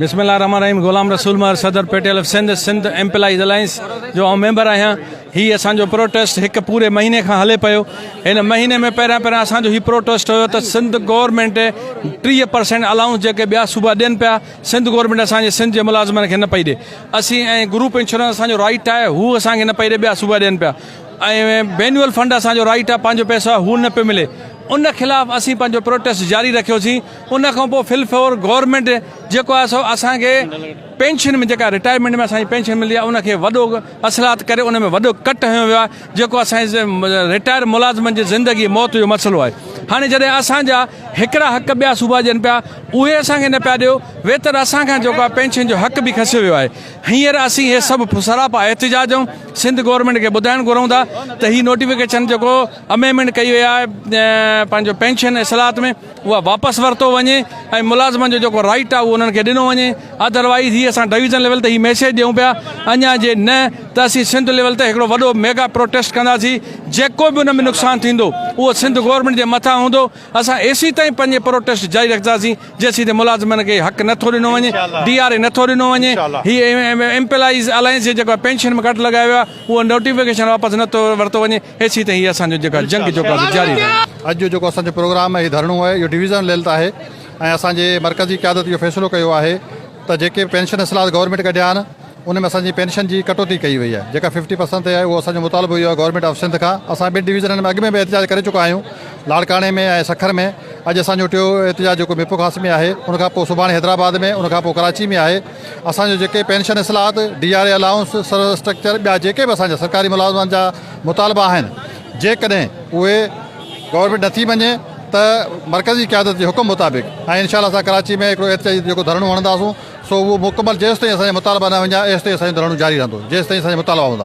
बिस्मिल्लाहिर्रहमानिर्रहीम। गुलाम रसूल मर सदर पेटेल सिंध एम्प्लॉइज़ अलायंस जो मेंबर आहियां। ही असांजो प्रोटेस्ट हिकु पूरे महीने खां हले पियो। हिन महीने में पहिरियां असांजो ही प्रोटेस्ट हुयो त सिंध गवर्नमेंट 30% अलाउंस जेके ॿिया सूबा ॾियनि पिया, सिंध गवर्नमेंट असांजे सिंध जे मुलाज़िमनि खे न पई ॾिए। असीं ऐं ग्रुप इंश्योरेंस असांजो राइट आहे, हू असांखे न पई ॾिए, ॿिया सूबा ॾियनि पिया। ऐं मैनुअल फंड असांजो राइट आहे, पंहिंजो पैसो आहे, हू न पियो मिले। उन ख़िलाफ़ु असीं पंहिंजो प्रोटेस्ट जारी रखियोसीं। उन खां पोइ फिलफोर गवर्नमेंट जेको आहे सो असांखे पेंशन में जेका रिटायरमेंट में असांजी पेंशन मिली आहे उनखे वॾो असलात करे उन में वॾो कट हयो वियो आहे, जेको असांजे रिटायर मुलाज़िमनि जी ज़िंदगी मौत जो मसइलो आहे। हाणे जॾहिं असांजा हिकिड़ा हक़ ॿिया सूबा ॾियनि पिया, उहे असांखे न पिया ॾियो, वेतर असांखां जेको आहे पेंशन जो हक़ बि खसियो वियो आहे। हींअर असीं इहे सभु सरापा एहतिजाज ऐं सिंध गवर्नमेंट खे ॿुधाइणु घुरूं था त हीउ नोटिफिकेशन जेको अमेंडमेंट कई वई आहे पंहिंजो पेंशन इस्लाहत में, उहा वापसि वरितो वञे ऐं मुलाज़िमनि जो जेको राइट आहे उहो उन्हनि खे ॾिनो वञे। अदरवाइज़ हीअ असां डिवीज़न लेवल ते हीउ मैसेज ॾियूं पिया, अञा जे न त असीं सिंध लेवल ते हिकिड़ो वॾो मेगा प्रोटेस्ट कंदासीं। जेको बि उन में नुक़सानु थींदो उहो सिंध गवर्नमेंट जे मथां हूंदो। असां एसी ताईं पंहिंजे प्रोटेस्ट जारी रखंदासीं जेसीं त मुलाज़िमनि खे हक़ नथो ॾिनो वञे, DRA नथो ॾिनो वञे। हीअ एम्प्लॉइज़ अलायंस जे जेको पेंशन में कट लॻायो आहे उहो नोटिफिकेशन वापसि नथो वरितो वञे, एसी ताईं हीअ असांजो जेका जंग जेको आहे जारी रहे। अॼु जेको असांजो प्रोग्राम आहे, धरणो आहे, इहो डिवीज़न लेवल ते आहे ऐं असांजे मरकज़ी क़यादत इहो फ़ैसिलो कयो आहे त जेके पेंशन इस्लाहत गवर्नमेंट खे ॾियनि उन में असांजी पेंशन जी कटौती कई वई आहे। जेका 50% आहे उहो असांजो मुतालबो इहो आहे गवर्नमेंट ऑफ सिंध खां। असां ॿिनि डिवीज़ननि में अॻु में बि एहतिजाज करे चुका आहियूं, लाड़काणे में ऐं सखर में। अॼु असांजो टियों एहतिजाज जेको मिरपुर खास में आहे, उनखां पोइ सुभाणे हैदराबाद में, उनखां पोइ कराची में आहे। असांजो जेके पेंशन इस्लाहत, DRA अलाउंस, स्ट्रक्चर, ॿिया जेके बि असांजा सरकारी मुलाज़िमनि जा मुतालबा आहिनि, जेकॾहिं उहे गवर्नमेंट नथी मञे त मरकज़ी क़यादत जे हुकुम मुताबिक़ ऐं इंशाअल्लाह असां कराची में हिकिड़ो एहतिजाजी जेको धरणो हणंदासूं, सो उहो मुकमल जेसिताईं असांजा मुतालबा न वञा, एसिताईं असांजो धरणो जारी रहंदो, जेसिताईं असांजा मुतालबा हूंदा।